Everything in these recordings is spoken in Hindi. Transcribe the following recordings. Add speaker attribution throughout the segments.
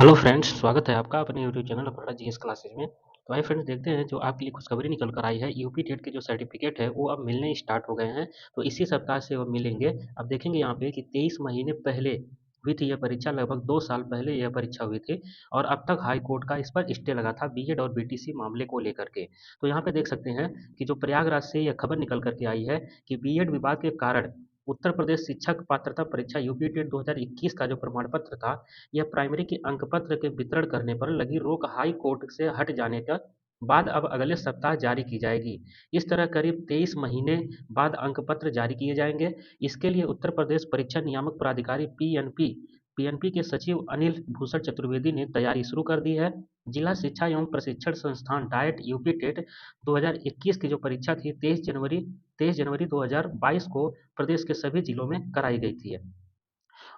Speaker 1: हेलो फ्रेंड्स, स्वागत है आपका अपने YouTube channel Aparna GS classes में। तो आइए फ्रेंड्स, देखते हैं जो आपके लिए खुशखबरी निकल कर आई है। यूपी टेट के जो सर्टिफिकेट है वो अब मिलने स्टार्ट हो गए हैं। तो इसी सप्ताह से वो मिलेंगे। अब देखेंगे यहाँ पे कि 23 महीने पहले हुई थी यह परीक्षा, लगभग 2 साल पहले यह परीक्षा हुई थी। और अब तक हाई कोर्ट का इस पर स्टे लगा था बीएड और बीटीसी मामले को लेकर के। तो यहाँ पे देख सकते हैं कि जो प्रयागराज से यह खबर निकल कर के आई है कि बीएड विवाद के कारण उत्तर प्रदेश शिक्षक पात्रता परीक्षा यूपी टेट 2021 का जो प्रमाण पत्र था, यह प्राइमरी के अंकपत्र के वितरण करने पर लगी रोक हाई कोर्ट से हट जाने के बाद अब अगले सप्ताह जारी की जाएगी। इस तरह करीब 23 महीने बाद अंकपत्र जारी किए जाएंगे। इसके लिए उत्तर प्रदेश परीक्षा नियामक प्राधिकारी पीएनपी के सचिव अनिल भूषण चतुर्वेदी ने तैयारी शुरू कर दी है। जिला शिक्षा एवं प्रशिक्षण संस्थान डाइट यूपी टेट 2021 की जो परीक्षा थी 23 जनवरी 2022 को प्रदेश के सभी जिलों में कराई गई थी।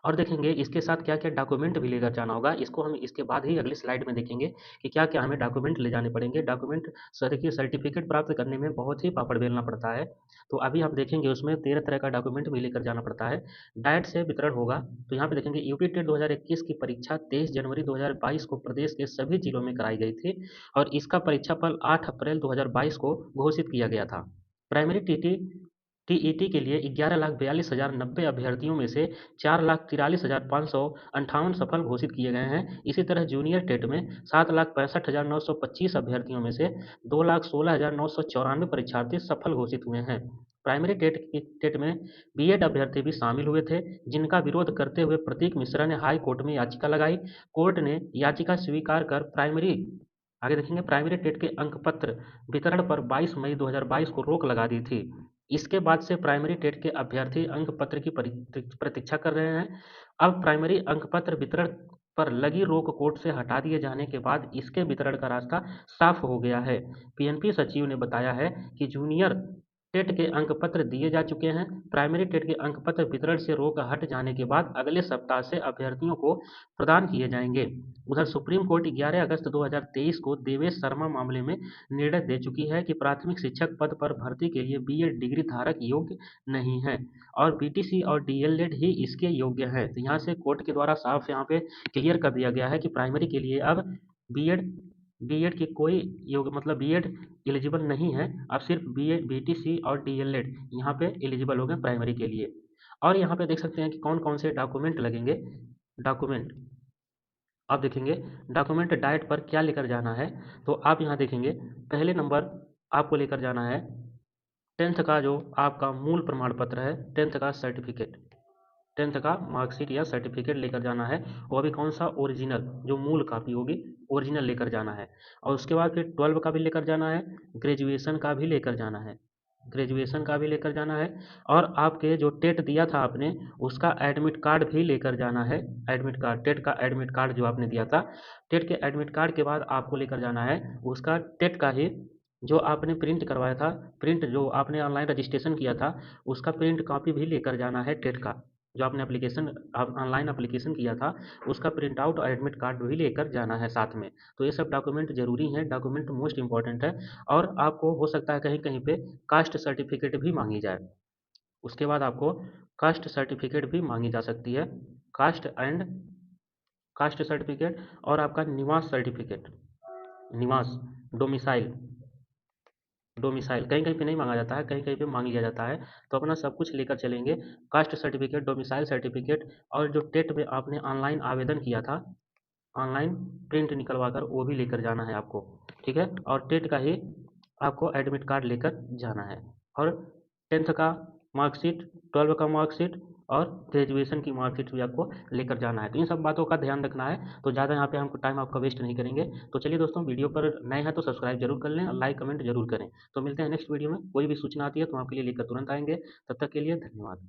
Speaker 1: और देखेंगे इसके साथ क्या-क्या डॉक्यूमेंट भी लेकर जाना होगा। इसको हम इसके बाद ही अगली स्लाइड में देखेंगे कि क्या-क्या हमें डॉक्यूमेंट ले जाने पड़ेंगे। डॉक्यूमेंट देखिए, सर्टिफिकेट प्राप्त करने में बहुत ही पापड़ बेलना पड़ता है। तो अभी हम देखेंगे उसमें 13 तरह का डॉक्यूमेंट भी लेकर जाना पड़ता है। डाइट से वितरण होगा। तो यहाँ पे देखेंगे यूपी टेट 2021 की परीक्षा 23 जनवरी 2022 को प्रदेश के सभी जिलों में कराई गई थी और इसका परीक्षाफल 8 अप्रैल 2022 को घोषित किया गया था। प्राइमरी टीईटी के लिए 11,42,090 अभ्यर्थियों में से 4,43,558 सफल घोषित किए गए हैं। इसी तरह जूनियर टेट में 7,65,925 अभ्यर्थियों में से 2,16,994 परीक्षार्थी सफल घोषित हुए हैं। प्राइमरी टेट में बीएड अभ्यर्थी भी शामिल हुए थे, जिनका विरोध करते हुए प्रतीक मिश्रा ने हाई कोर्ट में याचिका लगाई। कोर्ट ने याचिका स्वीकार कर आगे देखेंगे प्राइमरी टेट के अंकपत्र वितरण पर 22 मई 2022 को रोक लगा दी थी। इसके बाद से प्राइमरी टेट के अभ्यर्थी अंक पत्र की प्रतीक्षा कर रहे हैं। अब प्राइमरी अंक पत्र वितरण पर लगी रोक कोर्ट से हटा दिए जाने के बाद इसके वितरण का रास्ता साफ हो गया है। पीएनपी सचिव ने बताया है कि जूनियर टेट के अंक पत्र दिए जा चुके हैं। प्राइमरी टेट के अंक पत्र वितरण से रोक हट जाने के बाद अगले सप्ताह से अभ्यर्थियों को प्रदान किए जाएंगे। उधर सुप्रीम कोर्ट 11 अगस्त 2023 को देवेश शर्मा मामले में निर्णय दे चुकी है कि प्राथमिक शिक्षक पद पर भर्ती के लिए बीएड डिग्री धारक योग्य नहीं है और बीटीसी और डीएलएड ही इसके योग्य हैं। तो यहाँ से कोर्ट के द्वारा साफ यहाँ पे क्लियर कर दिया गया है कि प्राइमरी के लिए अब बीएड बीएड की कोई योग मतलब बीएड एलिजिबल नहीं है। अब सिर्फ बीएड बीटीसी और डीएलएड यहाँ पे एलिजिबल हो गए प्राइमरी के लिए। और यहाँ पे देख सकते हैं कि कौन कौन से डॉक्यूमेंट लगेंगे। डॉक्यूमेंट आप देखेंगे, डॉक्यूमेंट डाइट पर क्या लेकर जाना है। तो आप यहाँ देखेंगे पहले नंबर आपको लेकर जाना है 10th का जो आपका मूल प्रमाण पत्र है, 10th का सर्टिफिकेट, 10th का मार्कशीट या सर्टिफिकेट लेकर जाना है। वो भी कौन सा, ओरिजिनल जो मूल कापी होगी ओरिजिनल लेकर जाना है। और उसके बाद फिर 12 का भी लेकर जाना है, ग्रेजुएशन का भी लेकर जाना है, ग्रेजुएशन का भी लेकर जाना है। और आपके जो टेट दिया था आपने उसका एडमिट कार्ड भी लेकर जाना है। एडमिट कार्ड, टेट का एडमिट कार्ड जो आपने दिया था, टेट के एडमिट कार्ड के बाद आपको लेकर जाना है उसका टेट का ही जो आपने प्रिंट करवाया था, प्रिंट जो आपने ऑनलाइन रजिस्ट्रेशन किया था उसका प्रिंट कॉपी भी लेकर जाना है। टेट का जो आपने एप्लीकेशन ऑनलाइन एप्लीकेशन किया था उसका प्रिंट आउट और एडमिट कार्ड भी लेकर जाना है साथ में। तो ये सब डॉक्यूमेंट ज़रूरी हैं, डॉक्यूमेंट मोस्ट इंपॉर्टेंट है। और आपको हो सकता है कहीं कहीं पे कास्ट सर्टिफिकेट भी मांगी जाए। उसके बाद आपको कास्ट सर्टिफिकेट भी मांगी जा सकती है, कास्ट एंड कास्ट सर्टिफिकेट। और आपका निवास सर्टिफिकेट, निवास, डोमिसाइल, डोमिसाइल कहीं कहीं पे नहीं मांगा जाता है, कहीं कहीं पे मांग लिया जाता है। तो अपना सब कुछ लेकर चलेंगे, कास्ट सर्टिफिकेट, डोमिसाइल सर्टिफिकेट। और जो टेट में आपने ऑनलाइन आवेदन किया था, ऑनलाइन प्रिंट निकलवा कर वो भी लेकर जाना है आपको, ठीक है। और टेट का ही आपको एडमिट कार्ड लेकर जाना है। और 10th का मार्कशीट, 12 का मार्कशीट और ग्रेजुएशन की मार्कशीट भी आपको लेकर जाना है। तो इन सब बातों का ध्यान रखना है। तो ज़्यादा यहाँ पे हमको टाइम आपका वेस्ट नहीं करेंगे। तो चलिए दोस्तों, वीडियो पर नए हैं तो सब्सक्राइब जरूर कर लें और लाइक कमेंट जरूर करें। तो मिलते हैं नेक्स्ट वीडियो में। कोई भी सूचना आती है तो आपके लिए लेकर तुरंत आएंगे। तब तक के लिए धन्यवाद।